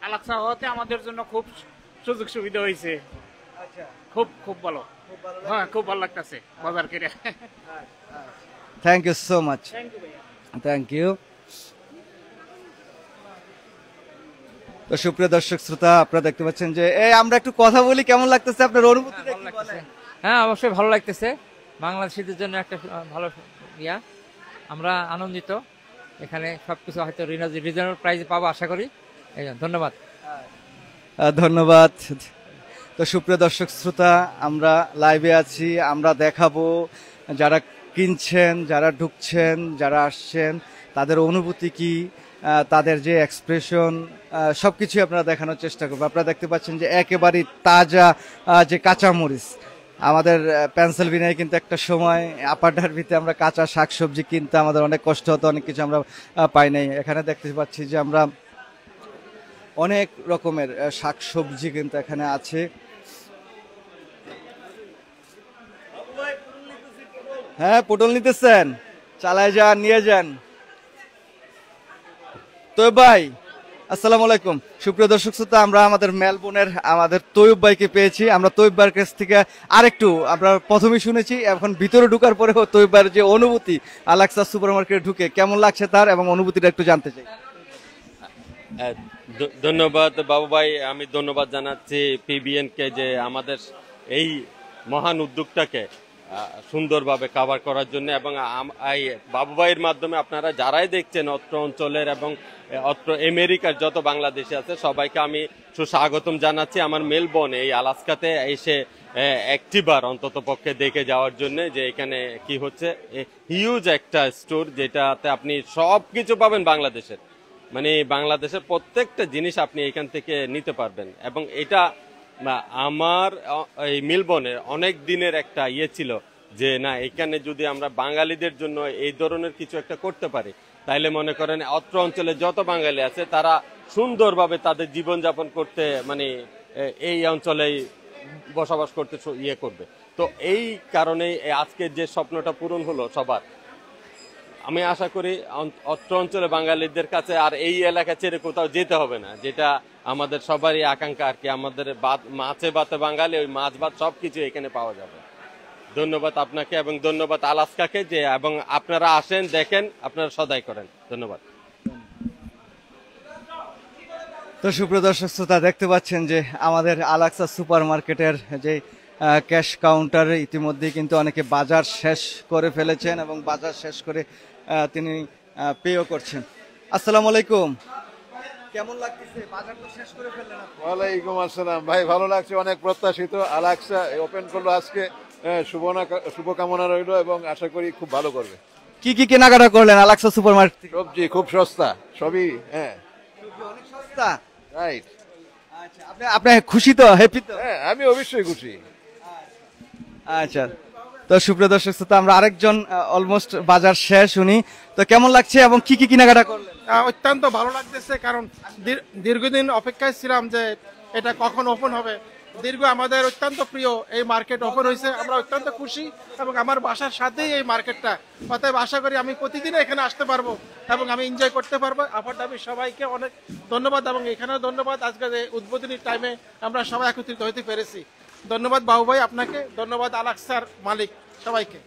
আলাক্সা হওয়াতে আমাদের জন্য খুব সুযোগ সুবিধা হয়েছে। খুব খুব ভালো। হ্যাঁ, খুব ভালো লাগতেছে বাজার করে। Thank you so much. Thank you ভাইয়া। Thank you. তো সুপ্রিয় দর্শক শ্রোতা, আপনারা দেখতে পাচ্ছেন যে আমরা একটু কথা বলি, কেমন লাগতেছে আপনার অনুভূতিটা কি বলেন? হ্যাঁ, অবশ্যই ভালো লাগতেছে। বাংলাদেশিদের জন্য একটা ভালো ইয়া, আমরা আনন্দিত। এখানে সবকিছু হয়তো রিজনেবল প্রাইসে পাবো আশা করি। ধন্যবাদ। ধন্যবাদ। তো সুপ্রিয় দর্শক শ্রোতা, আমরা লাইভে আছি, আমরা দেখাবো যারা কিনছেন, যারা ঢুকছেন, যারা আসছেন, তাদের অনুভূতি কি, তাদের যে এক্সপ্রেশন, সবকিছু আপনারা দেখানোর চেষ্টা করবো। আপনারা দেখতে পাচ্ছেন যে একেবারেই তাজা যে কাঁচামরিচ, আমাদের পেনসিলভেনিয়ায় কিন্তু একটা সময় আপার ডারবিতে আমরা কাঁচা শাকসবজি কিনতে আমাদের অনেক কষ্ট হতো, অনেক কিছু আমরা পাই নাই। এখানে দেখতে পাচ্ছি যে আমরা অনেক রকমের শাকসবজি কিন্তু এখানে আছে। হ্যাঁ, পটল নিতেছেন, চালায় যান, নিয়ে যান। তো ভাই, আসসালামু আলাইকুম। সুপ্রিয় দর্শক শ্রোতা, আমরা আমাদের মেলবোর্নের আমাদের তৈয়ব ভাইকে পেয়েছি। আমরা তৈয়ব ভাইয়ের কাছ থেকে আরেকটু, আমরা প্রথমেই শুনেছি, এখন ভিতরে ঢুকার পরেও তৈয়ব ভাইয়ের যে অনুভূতি আলাক্সা সুপার মার্কেটে ঢুকে কেমন লাগছে তার, এবং অনুভূতিটা একটু জানতে চাই। ধন্যবাদ বাবু ভাই, আমি ধন্যবাদ জানাচ্ছি পিবিএন কে যে আমাদের এই মহান উদ্যোগটাকে সুন্দরভাবে কভার করার জন্য, এবং এই বাবু ভাইয়ের মাধ্যমে আপনারা যারাই দেখছেন অত্র অঞ্চলের এবং অত্র আমেরিকার যত বাংলাদেশি আছে সবাইকে আমি সুস্বাগতম জানাচ্ছি আমার মেলবোর্ন এই আলাস্কাতে এসে একটিবার অন্তত পক্ষে দেখে যাওয়ার জন্য, যে এখানে কি হচ্ছে। হিউজ একটা স্টোর যেটাতে আপনি সব কিছু পাবেন বাংলাদেশের, মানে বাংলাদেশের প্রত্যেকটা জিনিস আপনি এখান থেকে নিতে পারবেন। এবং এটা আমার এই মেলবোর্নের অনেক দিনের একটা ইয়ে ছিল যে না, এখানে যদি আমরা বাঙালিদের জন্য এই ধরনের কিছু একটা করতে পারি, তাইলে মনে করেন অত্র অঞ্চলে যত বাঙালি আছে তারা সুন্দরভাবে তাদের জীবনযাপন করতে, মানে এই অঞ্চলেই বসবাস করতে ইয়ে করবে। তো এই কারণেই আজকের যে স্বপ্নটা পূরণ হলো সবার, আমি আশা করি অত্র অঞ্চলে বাঙালিদের কাছে আর এই এলাকা ছেড়ে কোথাও যেতে হবে না, যেটা আমাদের সবারই আকাঙ্ক্ষা আর কি। আমাদের মাছে ভাতে বাঙালি, ওই মাছ ভাত সবকিছু এখানে পাওয়া যাবে। ধন্যবাদ আপনাকে এবং ধন্যবাদ আলাস্কাকে, যে এবং আপনারা আসেন, দেখেন, আপনারা সদাই করেন। ধন্যবাদ। তো সুপ্রিয় দর্শক শ্রোতা, দেখতে পাচ্ছেন যে আমাদের আলাক্সা সুপার মার্কেটের যে ক্যাশ কাউন্টারে ইতিমধ্যে কিন্তু অনেকে বাজার শেষ করে ফেলেছেন এবং বাজার শেষ করে তিনি পেও করছেন। আসসালামু আলাইকুম, কেমন লাগতেছে? বাজার তো শেষ করে ফেললেন আপনি। ওয়ালাইকুম আসসালাম ভাই, ভালো লাগছে, অনেক প্রত্যাশিত। আলাক্সা ওপেন করলো আজকে, শুভকামনা রইল এবং আশা করি খুব ভালো করবে। কি কি কেনাকাটা করলেন আলাক্সা সুপার মার্কেট? সবজি খুব সস্তা, সবই। হ্যাঁ, অনেক সস্তা। রাইট। আচ্ছা, আপনি খুশি তো, হ্যাপি তো? হ্যাঁ, আমি অবশ্যই খুশি। আচ্ছা, তো সুপ্রিয় দর্শক শ্রোতা, আমরা আরেকজন অলমোস্ট বাজার শেষ, উনি তো কেমন লাগছে এবং কি কি কেনাকাটা করলেন? অত্যন্ত ভালো লাগতেছে, কারণ দীর্ঘদিন অপেক্ষায় ছিলাম যে এটা কখন ওপেন হবে। আমাদের অত্যন্ত প্রিয় এই মার্কেট ওপেন হয়েছে, আমরা অত্যন্ত খুশি এবং আমার বাসার সাথেই এই মার্কেটটা। অতএব আশা করি আমি প্রতিদিন এখানে আসতে পারবো এবং আমি এনজয় করতে পারবো। আপাতত সবাইকে অনেক ধন্যবাদ এবং এখানেও ধন্যবাদ, আজকে উদ্বোধনী টাইমে আমরা সবাই একত্রিত হতে পেরেছি। ধন্যবাদ বাবু ভাই আপনাকে, ধন্যবাদ আলাক্সার মালিক সবাইকে।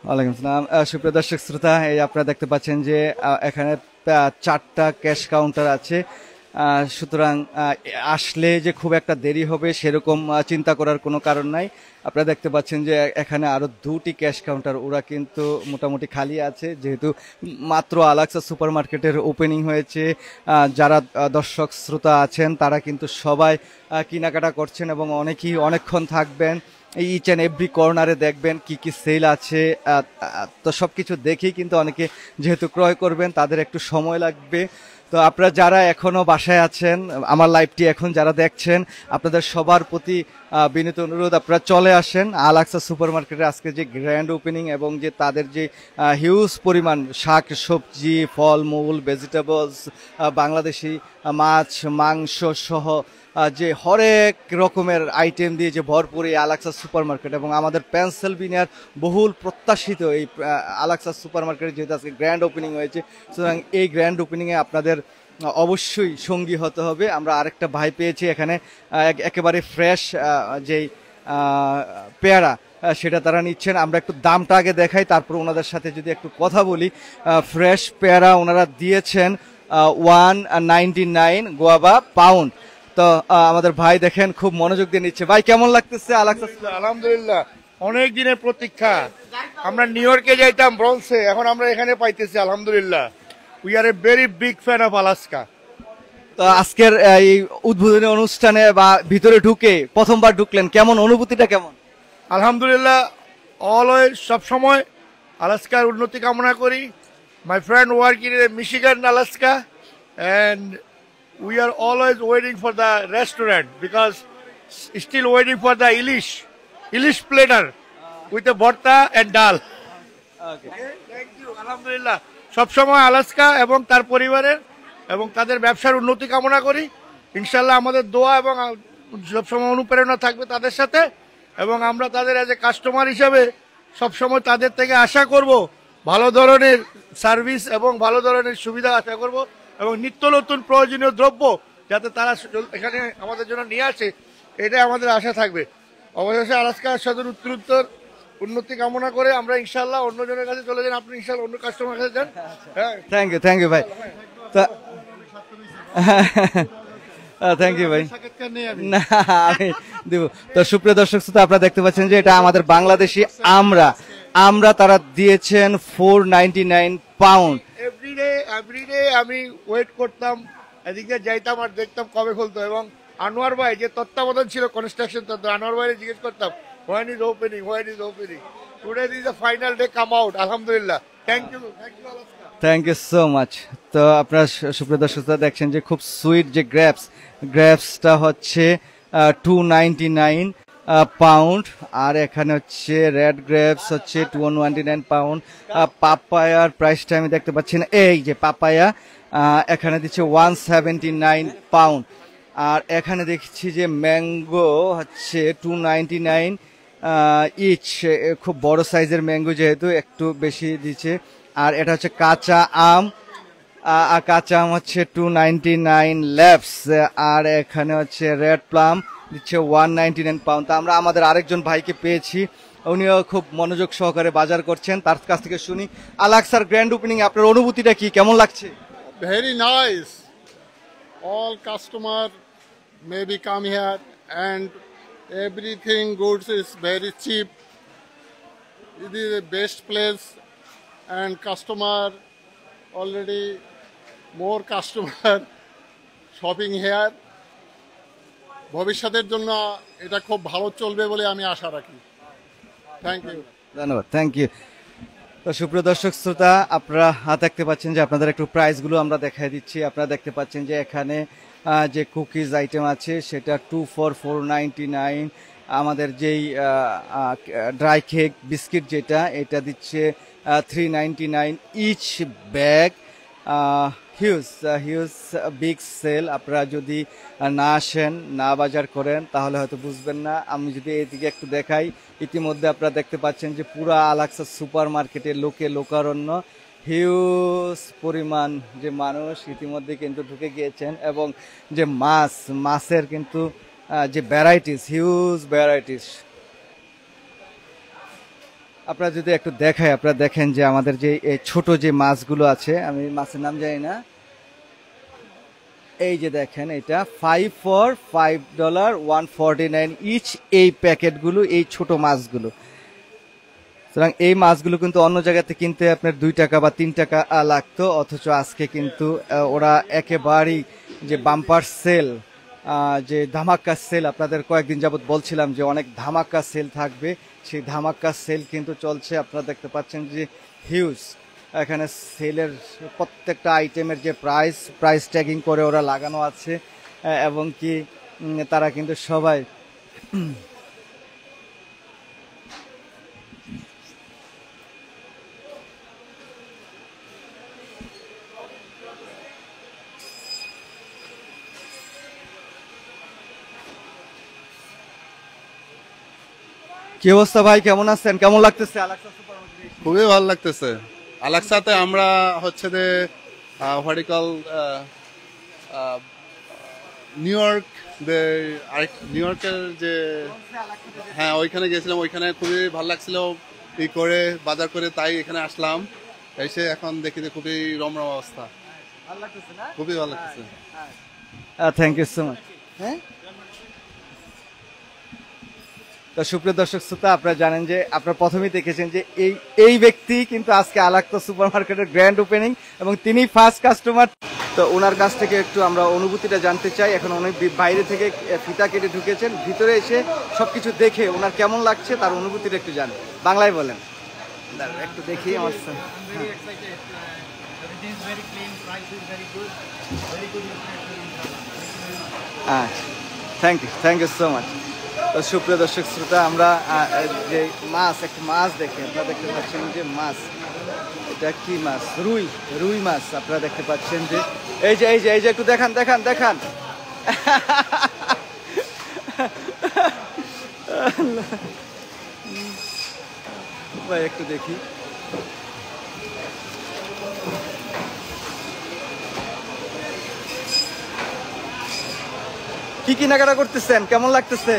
ওয়ালাইকুম আসসালাম। সুপ্রিয় দর্শক শ্রোতা, এই আপনারা দেখতে পাচ্ছেন যে এখানে 4টা ক্যাশ কাউন্টার আছে, সুতরাং আসলে যে খুব একটা দেরি হবে সেরকম চিন্তা করার কোনো কারণ নাই। আপনারা দেখতে পাচ্ছেন যে এখানে আরো 2টি ক্যাশ কাউন্টার, ওরা কিন্তু মোটামুটি খালি আছে, যেহেতু মাত্র আলাক্সা সুপার মার্কেটের ওপেনিং হয়েছে। যারা দর্শক শ্রোতা আছেন তারা কিন্তু সবাই কেনাকাটা করছেন এবং অনেকেই অনেকক্ষণ থাকবেন। ইচ অ্যান্ড এভরি কর্নারে দেখবেন কি কি সেল আছে, তো সবকিছু দেখেই কিন্তু অনেকে যেহেতু ক্রয় করবেন, তাদের একটু সময় লাগবে। তো আপনারা যারা এখনো বাসায় আছেন, আমার লাইভটি এখন যারা দেখছেন, আপনাদের সবার প্রতি বিনীত অনুরোধ, আপনারা চলে আসেন আলাক্সা সুপার মার্কেটে আজকে যে গ্র্যান্ড ওপেনিং এবং যে তাদের যে হিউজ পরিমাণ শাক সবজি, ফলমূল, ভেজিটেবলস, বাংলাদেশি মাছ মাংস সহ যে হরেক রকমের আইটেম দিয়ে যে ভরপুর এই আলাক্সা সুপার মার্কেট, এবং আমাদের পেনসিলভেনিয়ার বহুল প্রত্যাশিত এই আলাক্সা সুপার মার্কেটে যেহেতু আজকে গ্র্যান্ড ওপেনিং হয়েছে, সুতরাং এই গ্র্যান্ড ওপেনিংয়ে আপনাদের অবশ্যই সঙ্গী হতে হবে। আমরা আরেকটা ভাই পেয়েছি এখানে, একেবারে ফ্রেশ যেই পেয়ারা সেটা তারা নিচ্ছেন। আমরা একটু দামটা আগে দেখাই, তারপর ওনাদের সাথে যদি একটু কথা বলি। ফ্রেশ পেয়ারা ওনারা দিয়েছেন 199 গোয়াবা পাউন্ড। তো আমাদের ভাই দেখেন খুব মনোযোগ দিয়ে নিচ্ছে। ভাই কেমন লাগতেছে? আলহামদুলিল্লাহ, অনেক দিনের প্রতীক্ষা। আমরা নিউ ইয়র্কে যাইতাম ব্রন্সে, এখন আমরা এখানে পাইতেছি আলহামদুলিল্লাহ। We are a very big fan of Alaska. তো আজকের এই উদ্বোধনী অনুষ্ঠানে বা ভিতরে ঢুকে প্রথমবার ঢুকলেন, কেমন অনুভূতিটা কেমন? আলহামদুলিল্লাহ, অলওয়েজ সবসময় আলাস্কার উন্নতি কামনা করি। My friend working in Michigan Alaska and we are always waiting for the restaurant because still waiting for the Ilish platter with the bhorta and dal. Okay, thank you. আলহামদুলিল্লাহ, সবসময় আলাস্কা এবং তার পরিবারের এবং তাদের ব্যবসার উন্নতি কামনা করি। ইনশাল্লাহ আমাদের দোয়া এবং সবসময় অনুপ্রেরণা থাকবে তাদের সাথে, এবং আমরা তাদের এজ এ কাস্টমার হিসাবে সবসময় তাদের থেকে আশা করব ভালো ধরনের সার্ভিস এবং ভালো ধরনের সুবিধা আশা করব, এবং নিত্য নতুন প্রয়োজনীয় দ্রব্য যাতে তারা এখানে আমাদের জন্য নিয়ে আসে, এটাই আমাদের আশা থাকবে। অবশেষে আলাস্কার সাথে উত্তরোত্তর উন্নতি কামনা করে আমরা ইনশাল্লাহ অন্যজনের কাছে চলে যান, আপনি ইনশাল্লাহ অন্য কাস্টমার কাছে যান। হ্যাঁ, থ্যাংক ইউ ভাই। থ্যাংক ইউ ভাই। না আমি দিব। তো সুপ্রিয় দর্শক শ্রোতা, আপনারা দেখতে পাচ্ছেন যে এটা আমাদের বাংলাদেশি আমরা তারা দিয়েছেন 499 পাউন্ড। এভরিডে আমি ওয়েট করতাম, এদিকে যাইতাম আর দেখতাম কবে খুলতো, এবং আনোয়ার ভাই যে তত্ত্বাবধান ছিল কনস্ট্রাকশন আনোয়ার ভাইয়ের জিজ্ঞেস করতাম when is opening. Today is the final day come out. Alhamdulillah. Thank you Alaska. Thank you so much. তো আপনারা সুপ্রিয় দর্শক দেখছেন যে খুব সুইট যে গ্রেপসটা হচ্ছে 299 পাউন্ড, আর এখানে হচ্ছে রেড গ্রেপস হচ্ছে 299 পাউন্ড। পাপায়ার প্রাইসটা আমি দেখতে পাচ্ছি না, এই যে পাপায়া এখানে দিচ্ছে 179 পাউন্ড। আর এখানে দেখছি যে ম্যাঙ্গো হচ্ছে 299 ইচ, খুব বড় সাইজের ম্যাঙ্গো যেহেতু একটু বেশি দিচ্ছে। আর এটা হচ্ছে কাঁচা আম হচ্ছে 299 লেভস। আর এখানে হচ্ছে রেড প্লাম দিচ্ছে 199 পাউন্ড। তা আমরা আমাদের আরেকজন ভাইকে পেয়েছি, উনিও খুব মনোযোগ সহকারে বাজার করছেন, তার কাছ থেকে শুনি। আলাক্সার গ্র্যান্ড ওপেনিং আপনার অনুভূতিটা কি, কেমন লাগছে? Very nice. All customer maybe come here and everything goods is very cheap. It is the best place and customer already more customer shopping here. ভবিষ্যতের জন্য এটা খুব ভালো চলবে বলে আমি আশা রাখি। Thank you. ধন্যবাদ, থ্যাংক ইউ। তো সুপ্রিয় দর্শক শ্রোতা, আপনারা দেখতে পাচ্ছেন যে আপনাদের একটু প্রাইসগুলো আমরা দেখাই দিচ্ছি। আপনারা দেখতে পাচ্ছেন যে এখানে যে কুকিজ আইটেম আছে সেটা 2 for 499। আমাদের যেই ড্রাই কেক বিস্কিট যেটা, এটা দিচ্ছে 399 each bag. Huge big sale. আপনারা যদি না আসেন, না বাজার করেন, তাহলে হয়তো বুঝবেন না। আমি যদি এইদিকে একটু দেখাই, ইতিমধ্যে আপনারা দেখতে পাচ্ছেন যে পুরা আলাক্সা সুপার মার্কেটে লোকারণ্য, হিউজ পরিমাণ যে মানুষ ইতিমধ্যে কিন্তু ঢুকে গিয়েছেন, এবং যে মাছের কিন্তু যে ভ্যারাইটিস, হিউজ ভ্যারাইটিস। আপনারা যদি একটু দেখাই, আপনারা দেখেন যে আমাদের যে ছোট যে মাছগুলো আছে, আমি মাছের নাম জানি না, এই যে দেখেন এটা 5 for $5 149 ইচ, এই প্যাকেটগুলো, এই ছোট মাছগুলো। সুতরাং এই মাছগুলো কিন্তু অন্য জায়গাতে কিনতে আপনার 2 টাকা বা 3 টাকা লাগতো, অথচ আজকে কিন্তু ওরা একেবারেই যে বাম্পার সেল, যে ধামাকা সেল, আপনাদের কয়েকদিন যাবত বলছিলাম যে অনেক ধামাকা সেল থাকবে, সেই ধামাকা সেল কিন্তু চলছে। আপনারা দেখতে পাচ্ছেন যে হিউজ এখানে সেলের প্রত্যেকটা আইটেমের যে প্রাইস ট্যাগিং করে ওরা লাগানো আছে, এবং কি তারা কিন্তু সবাই কি অবস্থা ভাই, কেমন আছেন, কেমন লাগতেছে আলাক্সা সুপার মার্কেট? খুবই ভালো লাগতেছে। আলাক্সাতে আমরা হচ্ছে যে ভার্টিক্যাল নিউ ইয়র্ক নিউ ইয়র্কের যে হ্যাঁ ওইখানে গেছিলাম, ওইখানে খুবই ভালো লাগছিল ই করে বাজার করে, তাই এখানে আসলাম। এসে এখন দেখি যে খুবই রমরম অবস্থা, খুবই ভালো লাগতেছে। Thank you so much. হ্যাঁ, তো সুপ্রিয় দর্শক শ্রোতা, আপনারা জানেন যে আপনারা প্রথমেই দেখেছেন যে এই ব্যক্তি কিন্তু আজকে আলাক্তা সুপার মার্কেটের গ্র্যান্ড ওপেনিং এবং তিনি ফার্স্ট কাস্টমার। তো ওনার কাছ থেকে একটু আমরা অনুভূতিটা জানতে চাই। এখন অনেক বাইরে থেকে ফিতা কেটে ঢুকেছেন, ভিতরে এসে সবকিছু দেখে ওনার কেমন লাগছে তার অনুভূতিটা একটু জানেন। বাংলায় বলেন, একটু দেখি আমার। আচ্ছা, থ্যাংক ইউ সো মাচ। তো সুপ্রিয় দর্শক শ্রোতা, আমরা যে একটা মাছ দেখে আপনারা দেখতে পাচ্ছেন যে মাছ, এটা কি মাছ? রুই মাছ। আপনারা দেখতে পাচ্ছেন যে এই যে একটু দেখান ভাই, একটু দেখি। কি কেনাকাটা করতেছেন? কেমন লাগতেছে?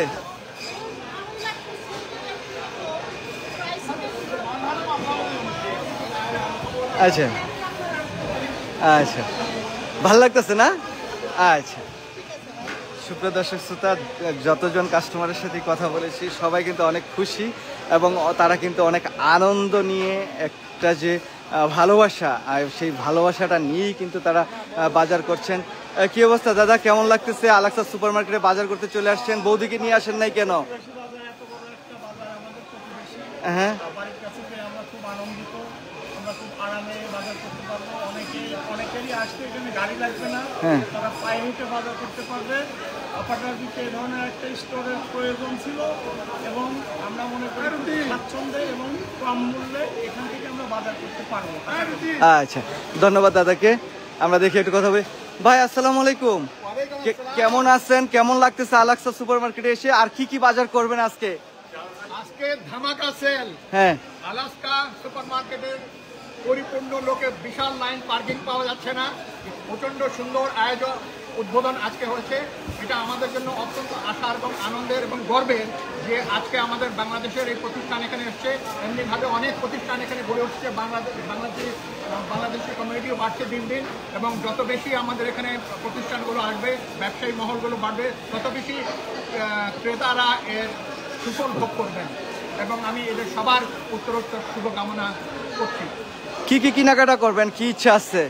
আচ্ছা, ভালো লাগতেছে না? আচ্ছা, সুপ্রিয় দর্শক শ্রোতা, যতজন কাস্টমারের সাথে কথা বলেছি সবাই কিন্তু অনেক খুশি এবং তারা কিন্তু অনেক আনন্দ নিয়ে একটা যে ভালোবাসা, সেই ভালোবাসাটা নিয়েই কিন্তু তারা বাজার করছেন। কি অবস্থা দাদা, কেমন লাগতেছে? আলাক্সা সুপার মার্কেটে বাজার করতে চলে আসছেন, বৌদিকে নিয়ে আসেন নাই কেন? হ্যাঁ, অনেকেরই আসতে এখানে গাড়ি লাগবে না, হ্যাঁ, তারা পায়ে হেঁটে বাজার করতে পারবে। আপাতত এই ধরনের একটা স্টোরের প্রয়োজন ছিল এবং আমরা মনে করি স্বাচ্ছন্দ্যে এবং কম মূল্যে এখান থেকে আমরা বাজার করতে পারবো। আচ্ছা, ধন্যবাদ দাদাকে। আমরা দেখি একটু কথা বলি। ভাই আসসালামু আলাইকুম, কেমন আছেন? কেমন লাগতেছে আলাক্সা সুপার মার্কেটে এসে? আর কি কি বাজার করবেন আজকে? আজকে ধামাকা সেল, হ্যাঁ, আলাস্কা সুপার মার্কেটের পরিপূর্ণ, লোকে বিশাল লাইন, পার্কিং পাওয়া যাচ্ছে না। প্রচন্ড সুন্দর আয়োজন, উদ্বোধন আজকে হয়েছে। এটা আমাদের জন্য অত্যন্ত আশার এবং আনন্দের এবং গর্বের যে আজকে আমাদের বাংলাদেশের এই প্রতিষ্ঠান এখানে এসছে। এমনিভাবে অনেক প্রতিষ্ঠান এখানে গড়ে উঠছে, বাংলাদেশি কমিউনিটিও বাড়ছে দিন দিন, এবং যত বেশি আমাদের এখানে প্রতিষ্ঠানগুলো আসবে, ব্যবসায়ী মহলগুলো বাড়বে, তত বেশি ক্রেতারা এর সুফল ভোগ করবেন এবং আমি এদের সবার উত্তরোত্তর শুভকামনা করছি। কি কি কেনাকাটা করবেন? কি ইচ্ছা আছে?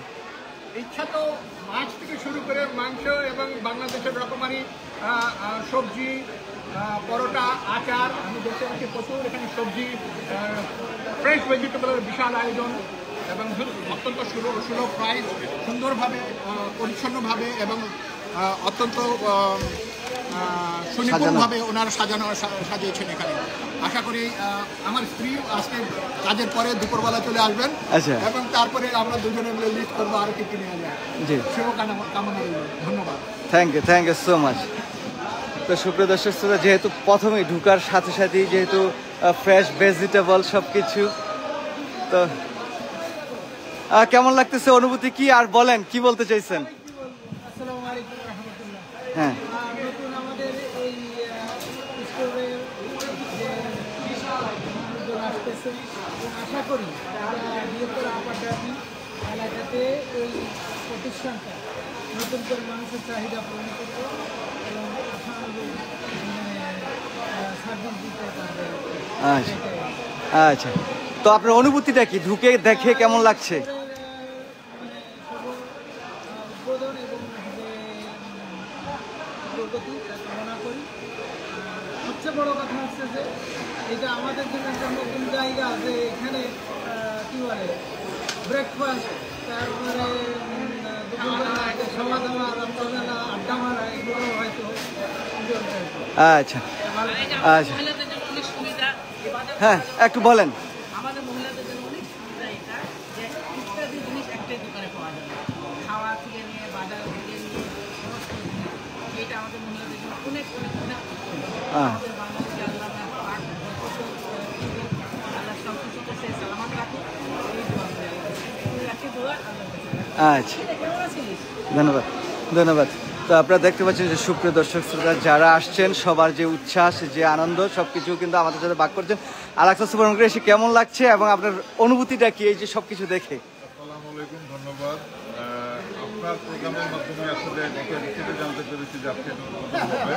ইচ্ছা তো মাছ থেকে শুরু করে মাংস এবং বাংলাদেশের রকমারি সবজি, পরোটা, আচার। আমি দেখতে পাচ্ছি প্রচুর এখানে সবজি, ফ্রেশ ভেজিটেবলের বিশাল আয়োজন এবং অত্যন্ত সুলভ প্রাইস, সুন্দরভাবে পরিচ্ছন্নভাবে এবং অত্যন্ত সুনিপুণভাবে ওনারা সাজিয়েছেন এখানে। আশা করি আমার স্ত্রী আজকে কাজের পরে দুপুরবেলা চলে আসবেন এবং তারপরে আমরা দুজনে মিলে লিস্ট করবো আরো কি কিনে যায়। শুভকামনা রইল, ধন্যবাদ। Thank you so much. তো সুপ্রিয় দর্শক শ্রোতা, যেহেতু প্রথমেই ঢুকার সাথে সাথেই যেহেতু ফ্রেশ ভেজিটেবল সবকিছু, তো কেমন লাগতেছে? অনুভূতি কি? আর বলেন, কি বলতে চাইছেন? আসসালামু আলাইকুম রাহমাতুল্লাহ। হ্যাঁ, নতুন আমাদের এই স্টোরে যে মানুষজন আসতেছে এবং আশা করি বৃহত্তর আপাটাবি এলাকাতে এই প্রতিষ্ঠানটা নতুন করে মানুষের চাহিদা পূরণ করবে এবং আশানুরূপ সার্ভিস দিতে পারবে। আচ্ছা, তো আপনার অনুভূতিটা কি? ঢুকে দেখে কেমন লাগছে? উদ্বোধন এবং প্রগতি কামনা করি। সবচেয়ে বড় কথা হচ্ছে যে এটা আমাদের জন্য একটা নতুন জায়গা, যে এখানে কি বলে ব্রেকফাস্ট, তারপরে দুপুরবেলা খাওয়া দাওয়া, রাত্রবেলা আড্ডা মারা, এগুলো হয়তো আচ্ছা, হ্যাঁ, একটু বলেন। আমাদের মহিলাদের জন্য অনেক সুবিধা এটা, যে ইত্যাদি জিনিস একটাই দোকানে পাওয়া যাবে, খাওয়া থেকে নিয়ে বাজার থেকে নিয়ে সমস্ত জিনিস। এটা আমাদের মহিলাদের জন্য অনেক অনেক অনেক আমাদের বাংলাদেশে আল্লাহ আল্লাহ সব কিছু কাছে সালামাত রাখুন, এই দোয়া করে রাখি দোয়া। আচ্ছা, ধন্যবাদ। ধন্যবাদ। তো আপনারা দেখতে পাচ্ছেন যে সুপ্রিয় দর্শক শ্রোতা যারা আসছেন সবার যে উচ্ছ্বাস যে আনন্দ সবকিছু কিন্তু আমাদের সাথে ভাগ করছেন। আলাক্সা সুপার মার্কেটে এসে কেমন লাগছে এবং আপনার অনুভূতিটা কি এই যে সবকিছু দেখে? আসসালামু আলাইকুম, ধন্যবাদ। আপনার প্রোগ্রামের মাধ্যমে আসলে গত এপিসোডে জানতে পেরেছি যে আজকে নতুন হবে।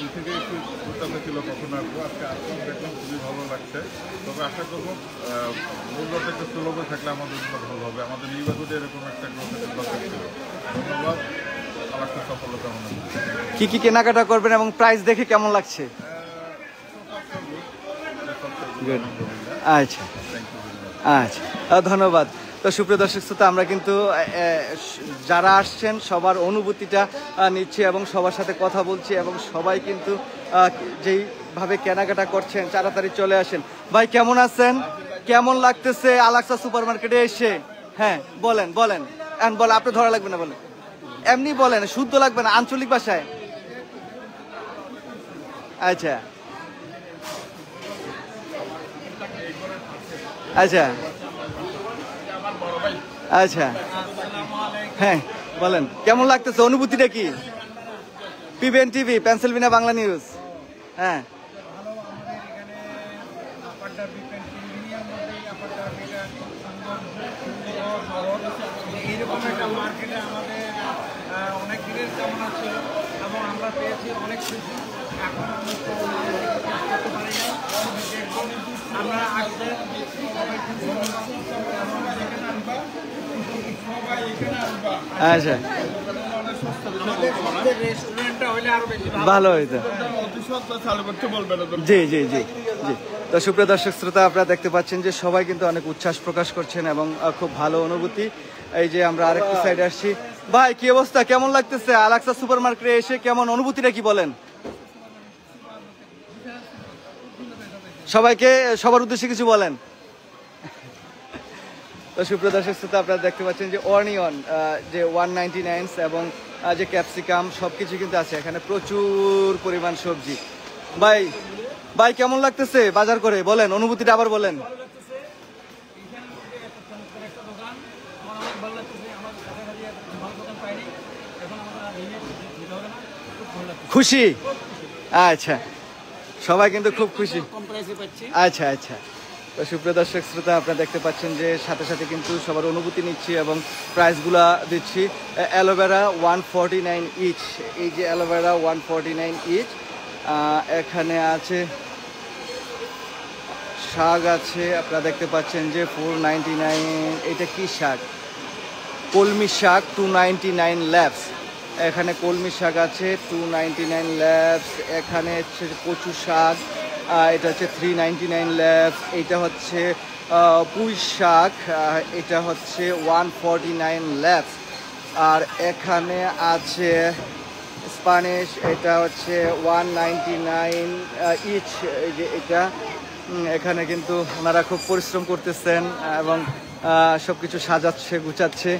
ওই থেকে একটু প্রত্যাশা ছিল কখন আসবো, আজকে আসলাম, দেখলাম খুবই ভালো লাগছে। তবে আশা করবো মূল্যটা একটু সুলভে থাকলে আমাদের জন্য ভালো হবে। আমাদের নির্বাচনে এরকম একটা গ্রোথের দরকার ছিল। ধন্যবাদ, আলাক্সা সফলতা কামনা করি। কি কি কেনাকাটা করবেন এবং প্রাইস দেখে কেমন লাগছে? আচ্ছা আচ্ছা, ধন্যবাদ। তো সুপ্রিয় দর্শক শ্রোতা আমরা কিন্তু যারা আসছেন সবার অনুভূতিটা নিচ্ছি এবং সবার সাথে কথা বলছি এবং সবাই কিন্তু যেইভাবে কেনাকাটা করছেন তাড়াতাড়ি চলে আসেন। ভাই কেমন আছেন? কেমন লাগতেছে আলাক্সা সুপার মার্কেটে এসে? হ্যাঁ বলেন বলেন, বলেন, আপনি ধরা লাগবে না, বলেন, এমনি বলেন, শুদ্ধ লাগবে না, আঞ্চলিক ভাষায়। আচ্ছা আচ্ছা আচ্ছা, হ্যাঁ বলেন কেমন লাগতেছে, অনুভূতিটা কি? PBN TV, Pennsylvania Bangla news. হ্যাঁ এইরকম একটা মার্কেটে আমাদের অনেক দিনের কামনা ছিল এবং আমরা পেয়েছি অনেক খুশি। এখন আমি তো করতে পারি না, আমরা আসলে সবাই এখানে আসবা। আচ্ছা রেস্টুরেন্টটা হলে আরো বেশি ভালো হইতো। চালু করতে বলবে না। জি জি জি জি। তো সুপ্রিয় দর্শক শ্রোতা আপনারা দেখতে পাচ্ছেন যে সবাই কিন্তু অনেক উচ্ছ্বাস প্রকাশ করছেন এবং খুব ভালো অনুভূতি। এই যে আমরা আরেকটু সাইডে আসছি। ভাই কি অবস্থা, কেমন লাগতেছে আলাক্সা সুপার মার্কেটে এসে? কেমন অনুভূতিটা কি বলেন? সবাইকে সবার উদ্দেশ্যে কিছু বলেন। তো সুপ্রিয় দর্শক শ্রোতা আপনারা দেখতে পাচ্ছেন যে অনিয়ন যে 199 এবং যে ক্যাপসিকাম সবকিছু কিন্তু আছে এখানে, প্রচুর পরিমাণ সবজি। ভাই ভাই কেমন লাগতেছে বাজার করে? বলেন অনুভূতিটা আবার বলেন। খুশি? আচ্ছা, সবাই কিন্তু খুব খুশি। আচ্ছা আচ্ছা। তো সুপ্রিয় দর্শক শ্রোতা আপনারা দেখতে পাচ্ছেন যে সাথে সাথে কিন্তু সবার অনুভূতি নিচ্ছি এবং প্রাইসগুলা দিচ্ছি। অ্যালোভেরা 149 ইচ, এই যে অ্যালোভেরা 149 ইচ। এখানে আছে শাক আছে, আপনারা দেখতে পাচ্ছেন যে 499। এটা কি শাক? কলমি শাক 299 ল্যাবস। এখানে কলমি শাক আছে 299 ল্যাবস। এখানে হচ্ছে কচু শাক, এটা হচ্ছে 399 ল্যাবস। এটা হচ্ছে পুঁই শাক, এটা হচ্ছে 149 ল্যাবস। আর এখানে আছে স্প্যানিশ, এটা হচ্ছে 199 ইচ। এই যে এটা এখানে কিন্তু ওনারা খুব পরিশ্রম করতেছেন এবং সবকিছু সাজাচ্ছে গুছাচ্ছে।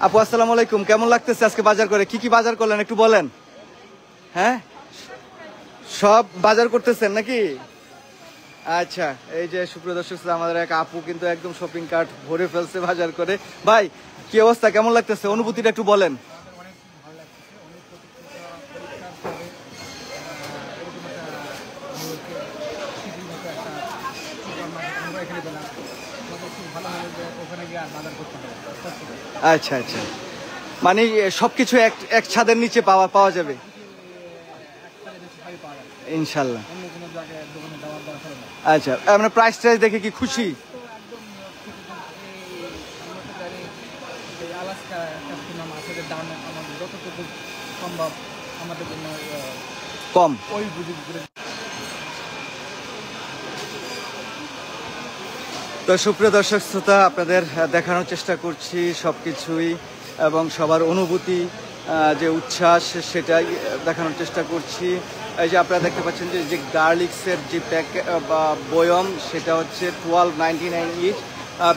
আপু আসসালামু আলাইকুম, কেমন লাগতেছে আজকে বাজার করে? কি কি বাজার করলেন একটু বলেন। হ্যাঁ সব বাজার করতেছেন নাকি? আচ্ছা, এই যে সুপ্রিয় দর্শক আমাদের এক আপু কিন্তু একদম শপিং কার্ট ভরে ফেলছে বাজার করে। ভাই কি অবস্থা, কেমন লাগতেছে, অনুভূতিটা একটু বলেন। আচ্ছা আচ্ছা, মানে সবকিছু এক ছাদের নিচে পাওয়া যাবে ইনশাল্লাহ। আচ্ছা, আমরা প্রাইস টাইস দেখে কি খুশি? কম। তো সুপ্রিয় দর্শক শ্রোতা আপনাদের দেখানোর চেষ্টা করছি সবকিছুই এবং সবার অনুভূতি যে উচ্ছ্বাস সেটাই দেখানোর চেষ্টা করছি। এই যে আপনারা দেখতে পাচ্ছেন যে গার্লিক্সের যে বা বয়ম সেটা হচ্ছে 1299 ইচ,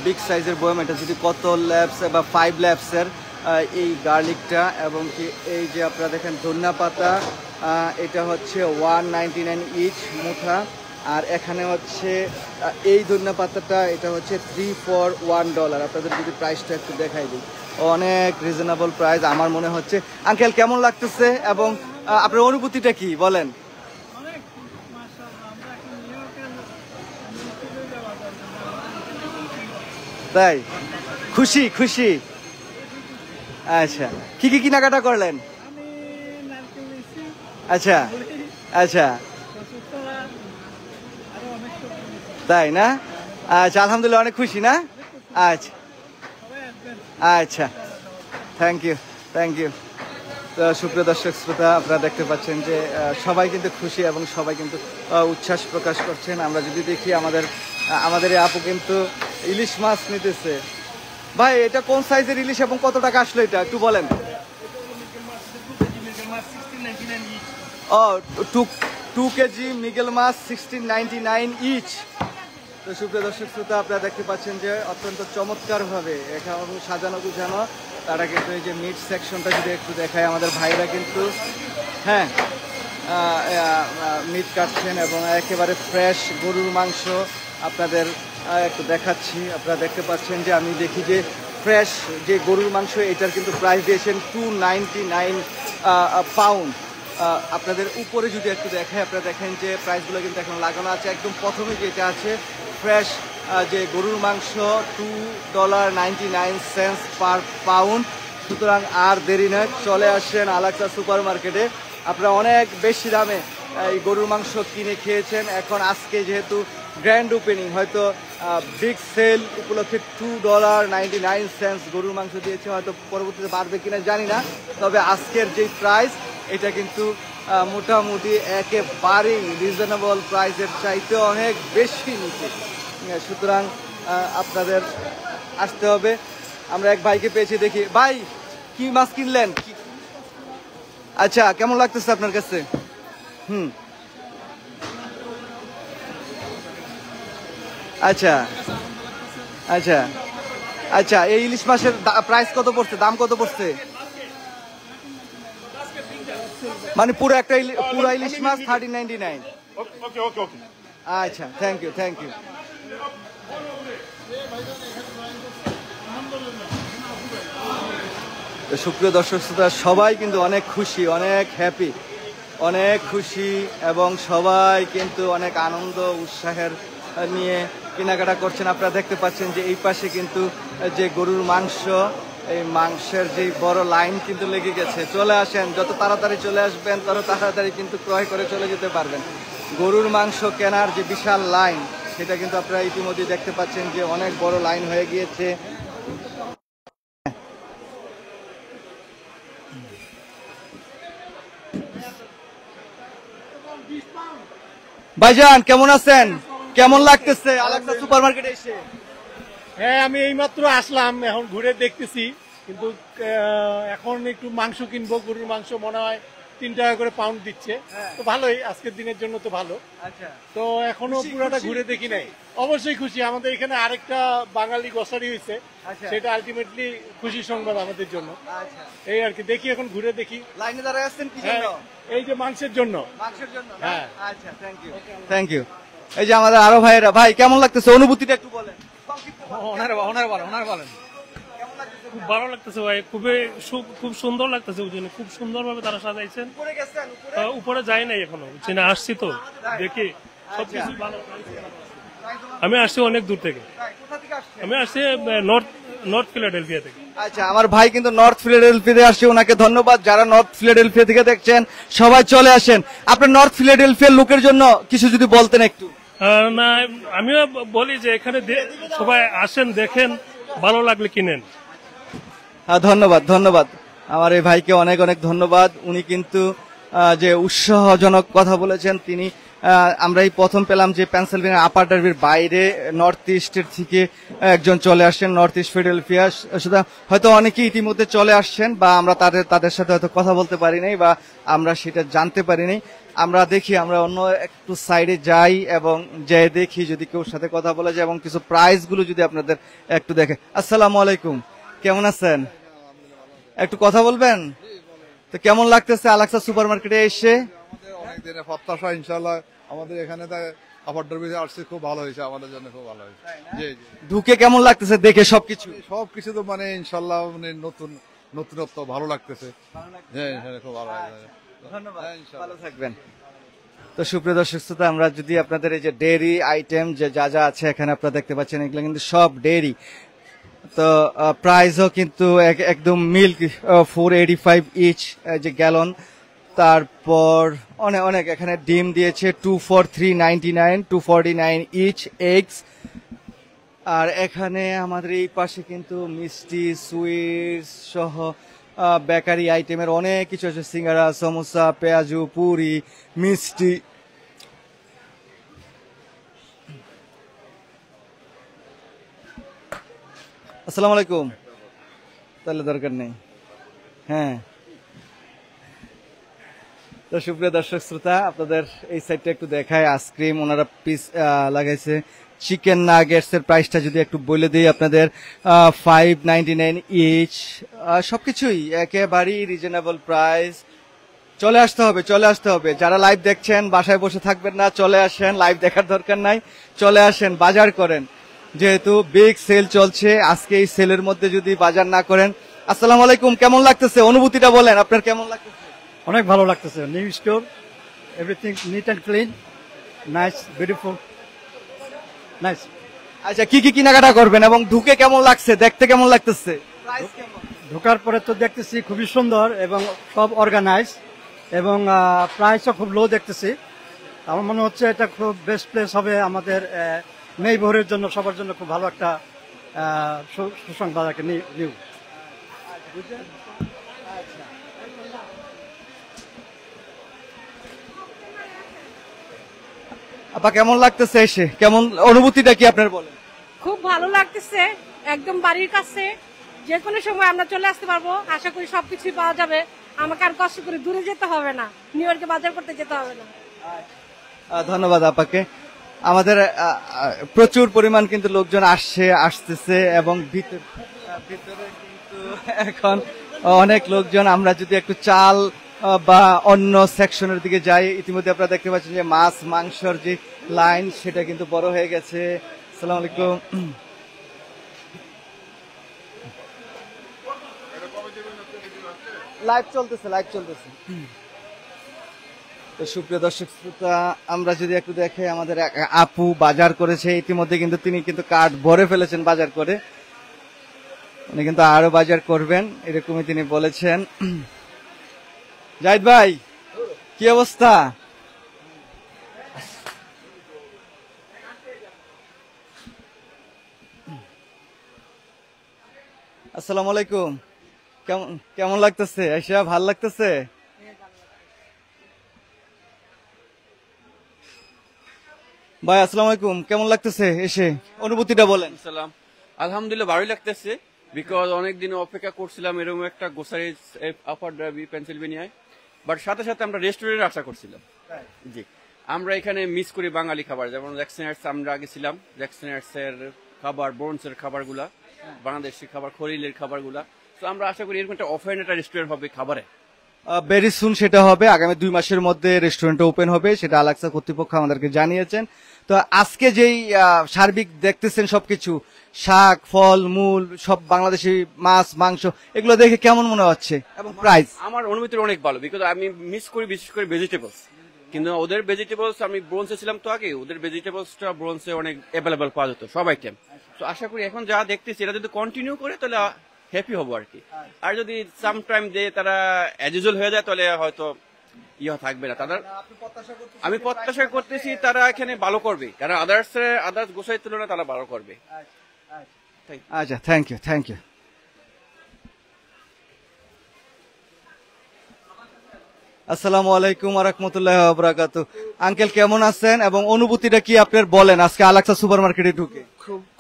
বিগ সাইজের বয়ম। এটা যদি কত ল্যাবস বা 5 ল্যাবসের এই গার্লিকটা। এবং কি এই যে আপনারা দেখেন ধনিয়া পাতা, এটা হচ্ছে 199 ইচ মুঠা। আর এখানে হচ্ছে এই ধনিয়া পাতাটা, এটা হচ্ছে $3 for $1। আপনাদের যদি প্রাইসটা একটু দেখাই দিই, অনেক রিজনেবল প্রাইস আমার মনে হচ্ছে। আঙ্কেল কেমন লাগতেছে এবং আপনার অনুভূতিটা কি বলেন? তাই খুশি খুশি। আচ্ছা কি কি কেনাকাটা করলেন? আচ্ছা আচ্ছা তাই না? আচ্ছা আলহামদুলিল্লাহ অনেক খুশি না? আচ্ছা আচ্ছা থ্যাংক ইউ থ্যাংক ইউ। তো সুপ্রিয় দর্শক শ্রোতা আপনারা দেখতে পাচ্ছেন যে সবাই কিন্তু খুশি এবং সবাই কিন্তু উচ্ছ্বাস প্রকাশ করছেন। আমরা যদি দেখি আমাদের এই আপু কিন্তু ইলিশ মাছ নিতেছে। ভাই এটা কোন সাইজের ইলিশ এবং কত টাকা আসলো এটা একটু বলেন? ও 2 কেজি মৃগেল মাছ 1699 ইচ। তো সুপ্রিয় দর্শক শ্রোতা আপনারা দেখতে পাচ্ছেন যে অত্যন্ত চমৎকার ভাবে এখানে সাজানো গুছানো। তারা কিন্তু এই যে মিট সেকশনটা যদি একটু দেখায়, আমাদের ভাইরা কিন্তু হ্যাঁ মিট কাটছেন এবং একেবারে ফ্রেশ গরুর মাংস আপনাদের একটু দেখাচ্ছি। আপনারা দেখতে পাচ্ছেন যে আমি দেখি যে ফ্রেশ যে গরুর মাংস এটার কিন্তু প্রাইস দিয়েছেন 299 পাউন্ড। আপনাদের উপরে যদি একটু দেখায় আপনারা দেখেন যে প্রাইসগুলো কিন্তু এখন লাগানো আছে। একদম প্রথমে যেটা আছে ফ্রেশ যে গরুর মাংস $2.99 পার পাউন্ড। সুতরাং আর দেরি নয়, চলে আসেন আলাক্সা সুপার মার্কেটে। আপনারা অনেক বেশি দামে এই গরুর মাংস কিনে খেয়েছেন। এখন আজকে যেহেতু গ্র্যান্ড ওপেনিং, হয়তো বিগ সেল উপলক্ষে $2.99 গরুর মাংস দিয়েছে, হয়তো পরবর্তীতে বাড়বে কিনা জানি না। তবে আজকের যে প্রাইস এটা কিন্তু মোটামুটি একেবারেই রিজনেবল প্রাইসের চাইতে অনেক বেশি নিচে। সুতরাং আপনাদের আসতে হবে। আমরা এক ভাইকে পেয়েছি, দেখি ভাই কি মাছ কিনলেন? আচ্ছা কেমন লাগতেছে আপনার কাছে? আচ্ছা আচ্ছা আচ্ছা এই ইলিশ মাছের প্রাইস কত পড়ছে, দাম কত পড়ছে? মানে পুরো একটা পুরো ইলিশ মাছ 1399। আচ্ছা থ্যাংক ইউ থ্যাংক ইউ। সুপ্রিয় দর্শক শ্রোতা সবাই কিন্তু অনেক খুশি, অনেক হ্যাপি, অনেক খুশি এবং সবাই কিন্তু অনেক আনন্দ উৎসাহের নিয়ে কেনাকাটা করছেন। আপনারা দেখতে পাচ্ছেন যে এই পাশে কিন্তু যে গরুর মাংস, এই মাংসের যে বড় লাইন কিন্তু লেগে গেছে। চলে আসেন, যত তাড়াতাড়ি চলে আসবেন তত তাড়াতাড়ি কিন্তু ক্রয় করে চলে যেতে পারবেন। গরুর মাংস কেনার যে বিশাল লাইন সেটা কিন্তু আপনারা ইতিমধ্যে দেখতে পাচ্ছেন যে অনেক বড় লাইন হয়ে গিয়েছে। ভাইজান কেমন আছেন? কেমন লাগতেছে আলাক্সা সুপার মার্কেটে এসে? হ্যাঁ আমি এইমাত্র আসলাম, এখন ঘুরে দেখতেছি, কিন্তু এখন একটু মাংস কিনবো। গরুর মাংস মনে হয় 3 টাকা করে পাউন্ড দিচ্ছে, তো ভালোই, আজকের দিনের জন্য তো ভালো। আচ্ছা তো এখনো পুরোটা ঘুরে দেখি নাই। অবশ্যই খুশি, আমাদের এখানে আরেকটা বাঙালি গ্রসারি হয়েছে, সেটা আলটিমেটলি খুশির সংবাদ আমাদের জন্য। এই আর কি, দেখি এখন ঘুরে দেখি। লাইনে দাঁড়ায় আছেন কি জন্য? এই যে মাংসের জন্য। মাংসের জন্য? হ্যাঁ আচ্ছা থ্যাংক ইউ থ্যাংক ইউ। এই যে আমাদের আরো ভাইয়েরা, ভাই কেমন লাগতেছে অনুভূতিটা একটু বলেন। বলেন। খুব ভালো লাগতেছে ভাই, খুব সুন্দর লাগতেছে, বুঝলেন, খুব সুন্দর ভাবে তারা সাজাইছেন। উপরে যাই নাই এখনো, বুঝছেন, আসছি তো দেখি সবকিছু ভালো। আমি আসছি অনেক দূর থেকে, আমি আসছি নর্থ ফিলাডেলফিয়া থেকে। আচ্ছা আমার ভাই কিন্তু নর্থ ফিলাডেলফিয়া আসছে, ওনাকে ধন্যবাদ। যারা নর্থ ফিলাডেলফিয়া থেকে দেখছেন সবাই চলে আসেন। আপনার নর্থ ফিলাডেলফিয়ার লোকের জন্য কিছু যদি বলতেন একটু। না আমিও বলি যে এখানে সবাই আসেন, দেখেন, ভালো লাগলে কিনেন। ধন্যবাদ ধন্যবাদ, আমার এই ভাইকে অনেক অনেক ধন্যবাদ। উনি কিন্তু যে উৎসাহজনক কথা বলেছেন তিনি। আমরা এই প্রথম পেলাম যে পেনসিলভেনিয়া আপার ডার্বির বাইরে নর্থ ইস্টের থেকে একজন চলে আসছেন, নর্থ ইস্ট ফিলাডেলফিয়া। সুতরাং হয়তো অনেকেই ইতিমধ্যে চলে আসছেন, বা আমরা তাদের সাথে হয়তো কথা বলতে পারি নাই, বা আমরা সেটা জানতে পারি নাই। আমরা দেখি, আমরা অন্য একটু সাইডে যাই এবং যাই দেখি যদি কেউ সাথে কথা বলা যায় এবং কিছু প্রাইস গুলো যদি আপনাদের একটু দেখে। আসসালামু আলাইকুম, কেমন আছেন? একটু কথা বলবেন তো? কেমন লাগতেছে আলাক্সা সুপার মার্কেটে এসে? অনেক দিনের প্রত্যাশা, ইনশাল্লাহ আমাদের এখানে আপার ডার্বিতে আসছে, খুব ভালো হয়েছে আমাদের জন্য, খুব ভালো হয়েছে। জি জি। ঢুকে কেমন লাগতেছে দেখে সবকিছু? সবকিছু তো মানে ইনশাল্লাহ মানে নতুনত্ব ভালো লাগতেছে। হ্যাঁ হ্যাঁ, খুব ভালো লাগছে। ধন্যবাদ, ভালো থাকবেন। তো সুপ্রিয় দর্শক শ্রোতা, আমরা যদি আপনাদের এই যে ডেইরি আইটেম যে যা যা আছে এখানে আপনারা দেখতে পাচ্ছেন, এগুলো কিন্তু সব ডেইরি। তো প্রাইসও কিন্তু একদম মিল্ক 485 ইচ যে গ্যালন। তারপর অনেক অনেক এখানে ডিম দিয়েছে 2 for 399, 249 ইচ এগস। আর এখানে আমাদের এই পাশে কিন্তু মিষ্টি, সুইটস সহ বেকারি আইটেমের অনেক কিছু আছে, সিঙ্গারা, সমোসা, পেঁয়াজু, পুরি, মিষ্টি। আসসালামু আলাইকুম। তাহলে দরকার নেই। হ্যাঁ, তো সুপ্রিয় দর্শক শ্রোতা, আপনাদের এই সাইডটা একটু দেখায়। আইসক্রিম ওনারা পিস লাগাইছে। চিকেন নাগেটস এর প্রাইসটা যদি একটু বলে দিই আপনাদের, 599 ইচ। সবকিছুই একেবারেই রিজনেবল প্রাইস। চলে আসতে হবে, চলে আসতে হবে। যারা লাইভ দেখছেন বাসায় বসে থাকবেন না, চলে আসেন, লাইভ দেখার দরকার নাই, চলে আসেন, বাজার করেন। যেহেতু বিগ সেল চলছে, আজকে এই সেলের মধ্যে যদি বাজার না করেন। আসসালামু আলাইকুম, কেমন লাগতেছে? অনুভূতিটা বলেন, আপনার কেমন লাগতেছে? অনেক ভালো লাগতেছে। New store, everything neat and clean, nice, beautiful, nice. আচ্ছা, কি কি কেনাকাটা করবেন এবং ঢুকে কেমন লাগছে, দেখতে কেমন লাগতেছে? ঢোকার পরে তো দেখতেছি খুবই সুন্দর এবং সব অর্গানাইজ, এবং প্রাইসও খুব লো দেখতেছি। আমার মনে হচ্ছে এটা খুব বেস্ট প্লেস হবে আমাদের নেইবারের জন্য, সবার জন্য খুব ভালো একটা সুসংবাদ একটা নিউ। আপা, কেমন লাগতেছে এসে? কেমন অনুভূতিটা কি আপনার বলেন? খুব ভালো লাগতেছে, একদম বাড়ির কাছে, যে কোনো সময় আমরা চলে আসতে পারবো। আশা করি সবকিছু পাওয়া যাবে, আমাকে আর কষ্ট করে দূরে যেতে হবে না, নিউ ইয়র্কে বাজার করতে যেতে হবে না। ধন্যবাদ আপাকে। আমাদের প্রচুর পরিমাণ কিন্তু লোকজন আসতেছে এবং ভিতরে কিন্তু এখন অনেক লোকজন। আমরা যদি একটু চাল বা অন্য সেকশনের দিকে যাই, ইতিমধ্যে আপনারা দেখতে পাচ্ছেন যে মাছ মাংসর যে লাইন সেটা কিন্তু বড় হয়ে গেছে। আসসালামু আলাইকুম। লাইভ চলতেছে, লাইভ চলতেছে। তো সুপ্রিয় দর্শক শ্রোতা, আমরা যদি একটু দেখে, আমাদের আপু বাজার করেছে ইতিমধ্যে, কিন্তু তিনি কিন্তু কার্ড ভরে ফেলেছেন বাজার করে। উনি কিন্তু আরো বাজার করবেন এরকমই তিনি বলেছেন। জাহিদ ভাই, কি অবস্থা? আসসালামু আলাইকুম। কেমন লাগতেছে আইসা? ভাল লাগতেছে? ভাই আসসালামু আলাইকুম, কেমন লাগতেছে এসে? অনুভূতিটা বলেন। সালাম, আলহামদুলিল্লাহ ভালোই লাগতেছে, বিকজ অনেকদিন অপেক্ষা করছিলাম এরকম একটা গ্রোসারিজ আপার ডার্বি পেনসিলভেনিয়ায়, বাট সাথে সাথে আমরা রেস্টুরেন্টের আশা করছিলাম। জি, আমরা এখানে মিস করি বাঙালি খাবার, যেমন জ্যাকসনার্স আমরা আগে ছিলাম, জ্যাকসনার্স এর খাবার, বোনসের খাবারগুলা, বাংলাদেশি খাবার, খলিলের খাবারগুলা। তো আমরা আশা করি এরকম একটা অফারেন একটা রেস্টুরেন্ট হবে খাবারে। ভেরি সুন সেটা হবে, আগামী 2 মাসের মধ্যে রেস্টুরেন্টটা ওপেন হবে, সেটা আলাক্সা কর্তৃপক্ষ আমাদেরকে জানিয়েছেন। তো আজকে যেই সার্বিক দেখতেছেন সবকিছু, শাক, ফল মূল, সব বাংলাদেশি মাছ মাংস, এগুলো দেখে কেমন মনে হচ্ছে এবং প্রাইস? আমার অনুভূতি অনেক ভালো, বিকজ আমি মিস করি বিশেষ করে ভেজিটেবলস, কিন্তু ওদের ভেজিটেবলস, আমি ব্রোঞ্জে ছিলাম তো আগে, ওদের ভেজিটেবলসটা ব্রোঞ্জে অনেক অ্যাভেলেবল পাওয়া যেত সব আইটেম। তো আশা করি এখন যা দেখতেছি এটা যদি কন্টিনিউ করে তাহলে হ্যাপি হবো আর কি। আর যদি সাম টাইম দিয়ে তারা অ্যাজ ইউজুয়াল হয়ে যায় তাহলে হয়তো ইয়ে থাকবে না। তাদের আমি প্রত্যাশা করতেছি তারা এখানে ভালো করবে, কারণ আদার্স গোসাইয়ের তুলনায় তারা ভালো করবে। আচ্ছা, থ্যাংক ইউ, থ্যাংক ইউ। আসসালামু আলাইকুম ওয়া রাহমাতুল্লাহি ওয়া বারাকাতুহু। আঙ্কেল কেমন আছেন এবং অনুভূতিটা কি আপনার বলেন আজকে আলাক্সা সুপারমার্কেটে ঢুকে?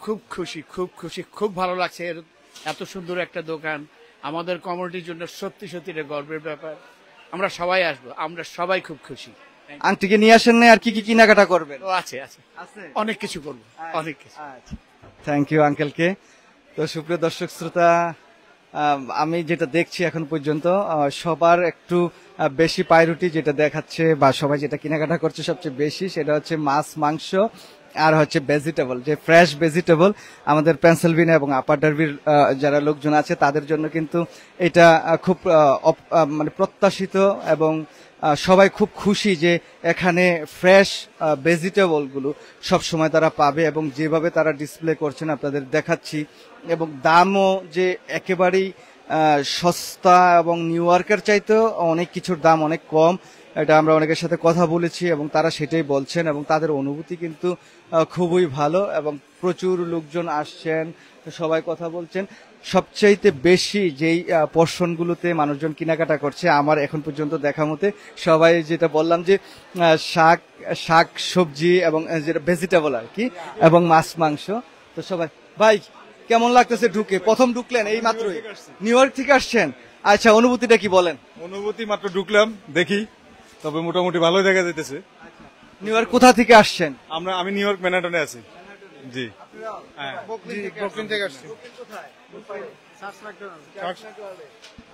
খুব খুশি, খুব খুশি, খুব ভালো লাগছে। এত সুন্দর একটা দোকান আমাদের কমিউনিটির জন্য সত্যি সত্যি এটা গর্বের ব্যাপার। আমরা সবাই আসবো, আমরা সবাই খুব খুশি। আন্টিকে নিয়ে আসেন না, আর কি কি কেনাকাটা করবেন? আছে আছে অনেক কিছু করবো, অনেক কিছু। থ্যাংক ইউ আঙ্কেলকে। তো সুপ্রিয় দর্শক শ্রোতা, আমি যেটা দেখছি এখন পর্যন্ত সবার একটু বেশি প্রায়োরিটি যেটা দেখাচ্ছে বা সবাই যেটা কেনাকাটা করছে সবচেয়ে বেশি সেটা হচ্ছে মাছ মাংস আর হচ্ছে ভেজিটেবল, যে ফ্রেশ ভেজিটেবল। আমাদের পেনসিলভেনিয়া এবং আপার ডার্বির যারা লোকজন আছে তাদের জন্য কিন্তু এটা খুব মানে প্রত্যাশিত এবং সবাই খুব খুশি যে এখানে ফ্রেশ ভেজিটেবলগুলো সবসময় তারা পাবে এবং যেভাবে তারা ডিসপ্লে করছেন আপনাদের দেখাচ্ছি, এবং দামও যে একেবারেই সস্তা এবং নিউ ইয়র্কের চাইতেও অনেক কিছুর দাম অনেক কম। এটা আমরা অনেকের সাথে কথা বলেছি এবং তারা সেটাই বলছেন এবং তাদের অনুভূতি কিন্তু খুবই ভালো এবং প্রচুর লোকজন আসছেন, সবাই কথা বলছেন। সবচাইতে বেশি যেই পোর্শনগুলোতে মানুষজন কেনাকাটা করছে আমার এখন পর্যন্ত দেখা মতে সবাই যেটা বললাম যে শাক সবজি এবং যেটা ভেজিটেবল আর কি এবং মাছ মাংস। তো সবাই ভাই কেমন লাগতেছে ঢুকে? প্রথম ঢুকলেন এই মাত্রই, নিউ ইয়র্ক থেকে আসছেন, আচ্ছা অনুভূতিটা কি বলেন? অনুভূতি মাত্র ঢুকলাম দেখি, তবে মোটামুটি ভালোই দেখা যাইতেছে। নিউ ইয়র্ক কোথা থেকে আসছেন? আমি নিউ ইয়র্ক ম্যানহাটনে আছি। জি ব্রুকলিন থেকে আসছি।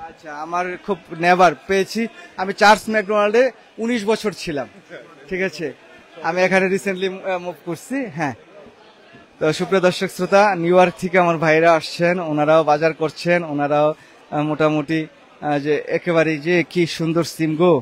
আচ্ছা, আমার খুব নেভার পেয়েছি। আমি চার্লস ম্যাকডোনাল্ডে 19 বছর ছিলাম, ঠিক আছে। আমি এখানে রিসেন্টলি মুভ করছি। হ্যাঁ, তো সুপ্রিয় দর্শক শ্রোতা, নিউ ইয়র্ক থেকে আমার ভাইরা আসছেন, ওনারাও বাজার করছেন, ওনারাও মোটামুটি যে একেবারে যে কি সুন্দর সিম গো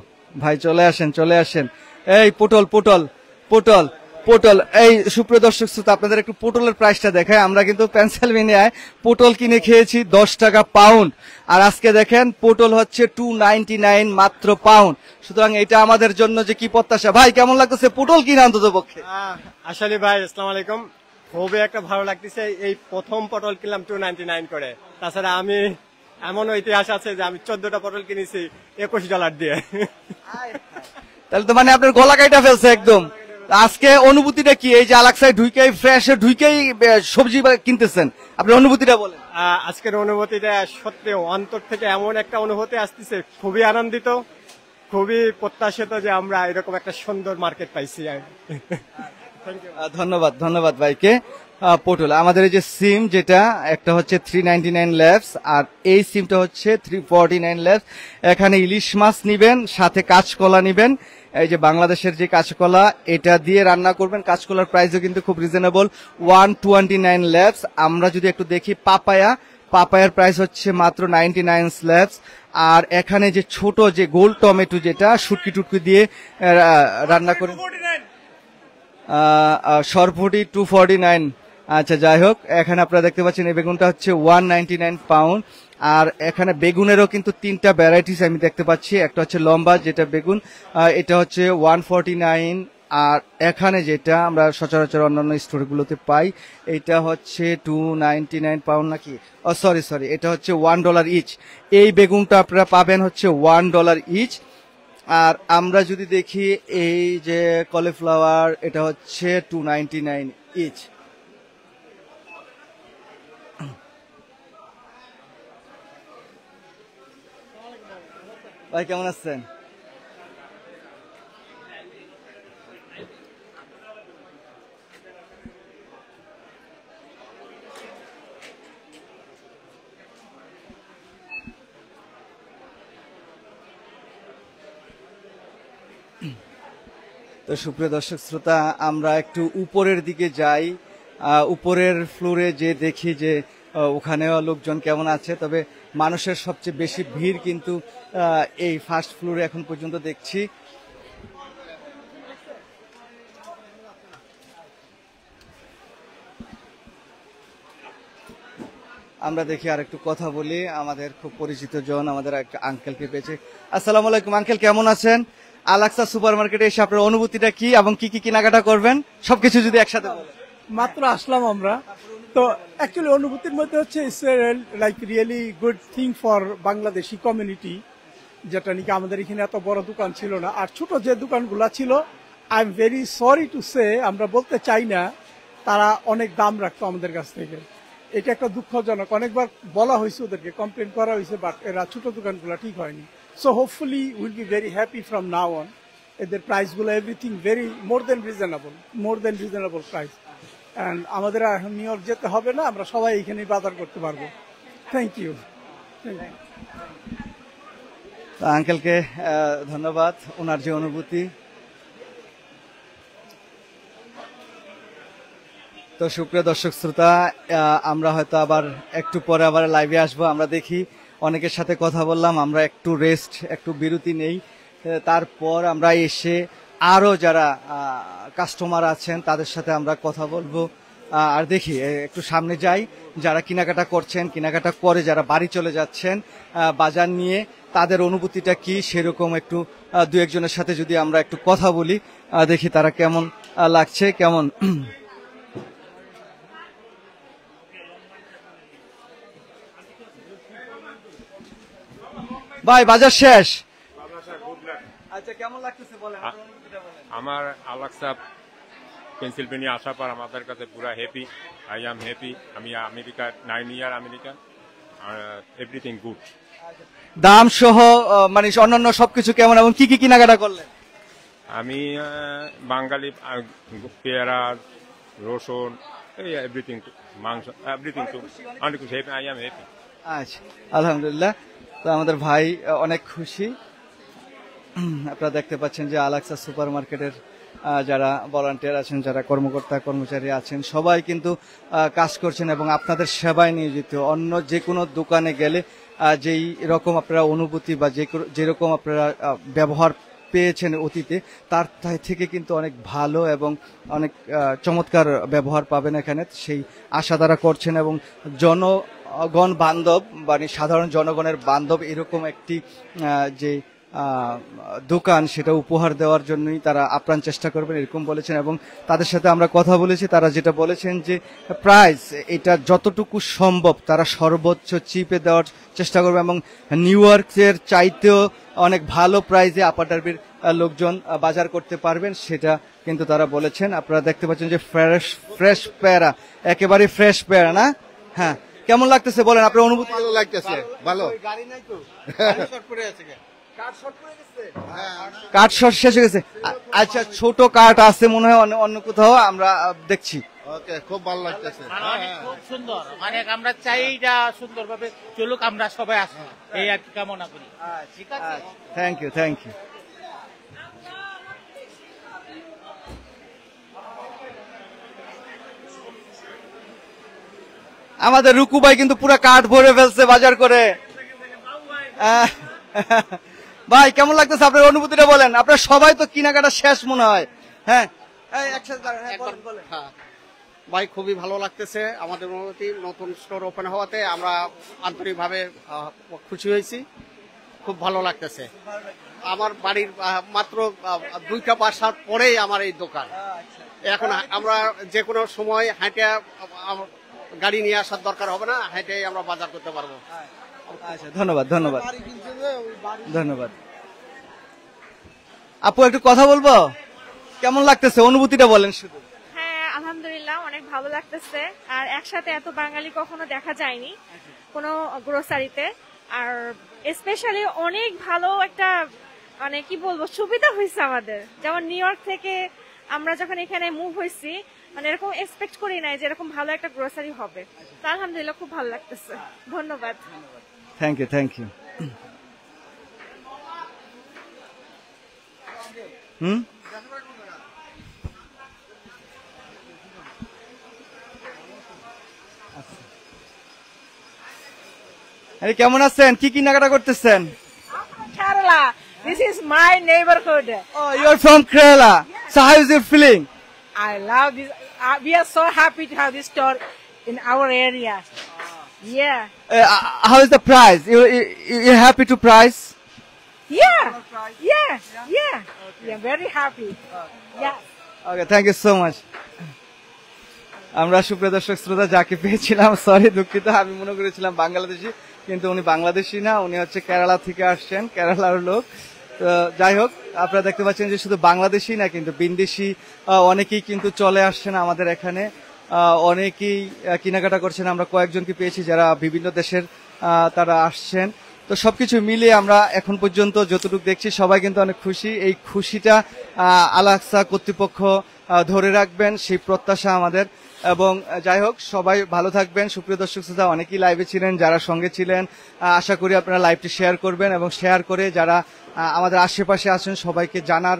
ভাই, চলে আসেন চলে আসেন। এই পটল পটল পটল পটল, এই সুপ্রিয় দর্শক শ্রোতা আপনাদের একটু পটলের প্রাইসটা দেখায়। আমরা কিন্তু পেনসিলভেনিয়ায় পটল কিনে খেয়েছি 10 টাকা পাউন্ড, আর আজকে দেখেন পটল হচ্ছে 2.99 মাত্র পাউন্ড। সুতরাং এটা আমাদের জন্য যে কি প্রত্যাশা। ভাই কেমন লাগতেছে পটল কিনে অন্তত পক্ষে? আসলে ভাই আসসালামু আলাইকুম, খুবই একটা ভালো লাগতেছে। এই প্রথম পটল কিনলাম 2.99 করে। তাছাড়া আমি এমনও ইতিহাস আছে যে আমি 14টা পটল কিনেছি $21 দিয়ে। তাহলে তো মানে আপনার গলা কাইটা ফেলছে একদম। আজকে অনুভূতিটা কি? এই যে আলাক্সায় ঢুকেই ফ্রেশ ঢুকেই সবজি কিনতেছেন, আপনার অনুভূতিটা বলেন। আজকের অনুভূতিটা সত্যি অন্তর থেকে এমন একটা অনুভূতি আসতেছে, খুবই আনন্দিত, খুবই প্রত্যাশিত যে আমরা এরকম একটা সুন্দর মার্কেট পাইছি। ধন্যবাদ ধন্যবাদ ভাইকে। পটল আমাদের এই যে সিম যেটা একটা হচ্ছে 399 ল্যাবস আর এই সিমটা হচ্ছে 349 ল্যাবস। এখানে ইলিশ মাছ নিবেন, সাথে কাঁচকলা নিবেন। এই যে বাংলাদেশের যে কাঁচকলা এটা দিয়ে রান্না করবেন। কাঁচকলার প্রাইসও কিন্তু খুব রিজনেবল, 129 ল্যাবস। আমরা যদি একটু দেখি পাপায়ার প্রাইস হচ্ছে মাত্র 99 ল্যাবস। আর এখানে যে ছোট যে গোল টমেটো যেটা শুটকি টুটকি দিয়ে রান্না করে সরপুটি 249। আচ্ছা যাই হোক, এখানে আপনারা দেখতে পাচ্ছেন এই বেগুনটা হচ্ছে 199 পাউন্ড। আর এখানে বেগুনেরও কিন্তু 3টা ভ্যারাইটিস আমি দেখতে পাচ্ছি। একটা হচ্ছে লম্বা যেটা বেগুন, এটা হচ্ছে 149। আর এখানে যেটা আমরা সচরাচর অন্যান্য স্টোরগুলোতে পাই এটা হচ্ছে 299 পাউন্ড নাকি, সরি এটা হচ্ছে $1 ইচ। এই বেগুনটা আপনারা পাবেন হচ্ছে $1 ইচ। আর আমরা যদি দেখি এই যে কলিফ্লাওয়ার এটা হচ্ছে 299 ইচ। ভাই কেমন আছেন? তো সুপ্রিয় দর্শক শ্রোতা, আমরা একটু উপরের দিকে যাই। উপরের ফ্লোরে যে দেখি যে ওখানেও লোকজন কেমন আছে। তবে মানুষের সবচেয়ে বেশি ভিড় কিন্তু এই ফার্স্ট ফ্লোরে এখন পর্যন্ত দেখছি। আমরা দেখি আর একটু কথা বলি। আমাদের খুব পরিচিত জন, আমাদের এক আঙ্কেলকে পেয়েছে। আসসালামু আলাইকুম আঙ্কেল, কেমন আছেন? আলাক্সা সুপার মার্কেটে এসে আপনার অনুভূতিটা কি এবং কি কি কেনাকাটা করবেন সবকিছু যদি একসাথে বলেন। মাত্র আসলাম আমরা, তো অ্যাকচুয়ালি অনুভূতির মধ্যে হচ্ছে it's like really good thing for Bangladeshi community, যেটা নাকি আমাদের এখানে এত বড় দোকান ছিল না। আর ছোট যে দোকানগুলো ছিল, I am very sorry to say, আমরা বলতে চাই না, তারা অনেক দাম রাখতো আমাদের কাছ থেকে। এটা একটা দুঃখজনক। অনেকবার বলা হয়েছে, ওদেরকে কমপ্লেন করা হয়েছে, বাট এরা ছোট দোকানগুলো ঠিক হয়নি। So hopefully will be very happy from now on. এদের প্রাইসগুলো everything very more than reasonable price. And আমাদের এখন নিউ ইয়র্ক যেতে হবে না, আমরা সবাই এখানেই বাজার করতে পারবো। Thank you. আঙ্কেলকে ধন্যবাদ, ওনার যে অনুভূতি। তো সুপ্রিয় দর্শক শ্রোতা, আমরা হয়তো আবার একটু পরে আবার লাইভে আসবো। আমরা দেখি অনেকের সাথে কথা বললাম, আমরা একটু রেস্ট, একটু বিরতি নেই, তারপর আমরা এসে আরো যারা কাস্টমার আছেন তাদের সাথে আমরা কথা বলবো। আর দেখি একটু সামনে যাই, যারা কেনাকাটা করছেন, কেনাকাটা করে যারা বাড়ি চলে যাচ্ছেন বাজার নিয়ে, তাদের অনুভূতিটা কি সেরকম একটু দু একজনের সাথে যদি আমরা একটু কথা বলি, দেখি তারা কেমন লাগছে, কেমন। ভাই বাজার শেষ, আচ্ছা কেমন লাগতেছে বলেন, আপনার অনুভূতিটা বলেন। আমার আলাক্সা পেনসিলভেনিয়া আসার পর আমাদের কাছে পুরা হ্যাপি, আই এম হ্যাপি। আমি আমেরিকা 9 ইয়ার আমেরিকান, এভরিথিং গুড। দাম সহ মানে অন্যান্য সবকিছু কেমন এবং কি কি কেনাকাটা করলেন? আমি বাঙালি পেয়ারা, রসুন, এই এভরিথিং, মাংস, এভরিথিং টু অনেক খুশি, আই এম হ্যাপি। আচ্ছা আলহামদুলিল্লাহ। তো আমাদের ভাই অনেক খুশি। আপনারা দেখতে পাচ্ছেন যে আলাক্সা সুপার মার্কেটের যারা ভলান্টিয়ার আছেন, যারা কর্মকর্তা কর্মচারী আছেন, সবাই কিন্তু কাজ করছেন এবং আপনাদের সেবায় নিয়োজিত। অন্য যে কোনো দোকানে গেলে যেই রকম আপনারা অনুভূতি বা যেরকম আপনারা ব্যবহার পেয়েছেন অতীতে, তার থেকে কিন্তু অনেক ভালো এবং অনেক চমৎকার ব্যবহার পাবেন এখানে, সেই আশা তারা করছেন। এবং জনগণ বান্ধব মানে সাধারণ জনগণের বান্ধব এরকম একটি যে দোকান, সেটা উপহার দেওয়ার জন্যই তারা আপ্রাণ চেষ্টা করবেন এরকম বলেছেন। এবং তাদের সাথে আমরা কথা বলেছি, তারা যেটা বলেছেন যে প্রাইস এটা যতটুকু সম্ভব তারা সর্বোচ্চ চিপে দেওয়ার চেষ্টা করবে এবং নিউ ইয়র্কের চাইতেও অনেক ভালো প্রাইসে আপার ডার্বির লোকজন বাজার করতে পারবেন, সেটা কিন্তু তারা বলেছেন। আপনারা দেখতে পাচ্ছেন যে ফ্রেশ পেয়ারা, একেবারে ফ্রেশ পেয়ারা না? হ্যাঁ, কেমন লাগতেছে বলেন আপনার অনুভূতি? ভালো লাগতেছে, ভালো। গাড়ি নাই তো, কাঠ শর্ট শেষ হয়ে গেছে। আচ্ছা, ছোট কাঠ আছে মনে হয় অন্য কোথাও, আমরা দেখছি। ওকে, খুব ভালো লাগতেছে, খুব সুন্দর, অনেক। আমরা চাই এটা সুন্দরভাবে চলুক, আমরা সবাই আসি এই আর কি কামনা করি। ঠিক আছে, থ্যাংক ইউ, থ্যাংক ইউ। আমাদের রুকু ভাই কিন্তু পুরো কাঠ ভরে ফেলছে বাজার করে। ভাই কেমন লাগতেছে, আপনার অনুভূতিটা বলেন। আপনার সবাই তো কেনাকাটা শেষ মনে হয়। হ্যাঁ ভাই, খুবই ভালো লাগতেছে। আমাদের নতুন স্টোর ওপেন হওয়াতে আমরা আন্তরিকভাবে খুশি হয়েছি, খুব ভালো লাগতেছে। আমার বাড়ির মাত্র 2টা বাসার পরেই আমার এই দোকান। এখন আমরা যে কোনো সময় হাঁটে, গাড়ি নিয়ে আসার দরকার হবে না, হেঁটে আমরা বাজার করতে পারবো। আচ্ছা, ধন্যবাদ ধন্যবাদ ধন্যবাদ। আপু একটু কথা বলবো, কেমন লাগতেছে অনুভূতিটা বলেন শুধু। হ্যাঁ, আলহামদুলিল্লাহ অনেক ভালো লাগতেছে। আর একসাথে এত বাঙালি কখনো দেখা যায়নি কোনো গ্রোসারিতে। আর স্পেশালি অনেক ভালো একটা মানে কি বলবো সুবিধা হয়েছে আমাদের। যেমন নিউ ইয়র্ক থেকে আমরা যখন এখানে মুভ হয়েছি, মানে এরকম এক্সপেক্ট করি নাই যে এরকম ভালো একটা গ্রোসারি হবে। তো আলহামদুলিল্লাহ খুব ভালো লাগতেছে, ধন্যবাদ। Thank you, thank you. কেমন আছেন, কি কেনাকাটা করতেছেন? Kerala. This is my neighborhood. Oh, you're from Kerala. So how is your feeling? I love this. We are so happy to have this store in our area. Yeah. How is the price? You're happy to price? Yeah. Yeah. Yeah. Yeah. Very happy. Yeah. Okay, thank you so much. আমরা সুপ্রিয় দর্শক শ্রোতা যাকে পেয়েছিলাম, sorry দুঃখিত, আমি মনে করেছিলাম বাংলাদেশি, কিন্তু উনি বাংলাদেশি না, উনি হচ্ছে কেরালা থেকে আসছেন, কেরালার লোক। তো যাই হোক, আপনারা দেখতে পাচ্ছেন যে শুধু বাংলাদেশি না, কিন্তু বিদেশি অনেকেই কিন্তু চলে আসছেন আমাদের এখানে, অনেকেই কেনাকাটা করছেন। আমরা কয়েকজনকে পেয়েছি যারা বিভিন্ন দেশের তারা আসছেন। তো সবকিছু মিলিয়ে আমরা এখন পর্যন্ত যতটুকু দেখছি সবাই কিন্তু অনেক খুশি। এই খুশিটা আলাক্সা কর্তৃপক্ষ ধরে রাখবেন, সেই প্রত্যাশা আমাদের। এবং যাই হোক, সবাই ভালো থাকবেন। সুপ্রিয় দর্শক শ্রোতা, অনেকেই লাইভে ছিলেন, যারা সঙ্গে ছিলেন আশা করি আপনারা লাইভটি শেয়ার করবেন এবং শেয়ার করে যারা আমাদের আশেপাশে আছেন সবাইকে জানার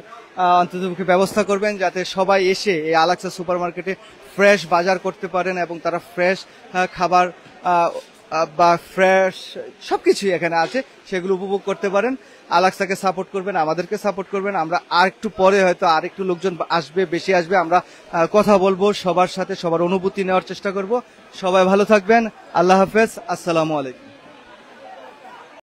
অন্ততপক্ষে ব্যবস্থা করবেন, যাতে সবাই এসে এই আলাক্সা সুপার মার্কেটে ফ্রেশ বাজার করতে পারেন এবং তারা ফ্রেশ খাবার বা ফ্রেশ সবকিছুই এখানে আছে সেগুলো উপভোগ করতে পারেন। আলাক্সাকে সাপোর্ট করবেন, আমাদেরকে সাপোর্ট করবেন। আমরা আর একটু পরে হয়তো আর একটু লোকজন আসবে, বেশি আসবে, আমরা কথা বলবো সবার সাথে, সবার অনুভূতি নেওয়ার চেষ্টা করব। সবাই ভালো থাকবেন। আল্লাহ হাফেজ, আসসালামু আলাইকুম।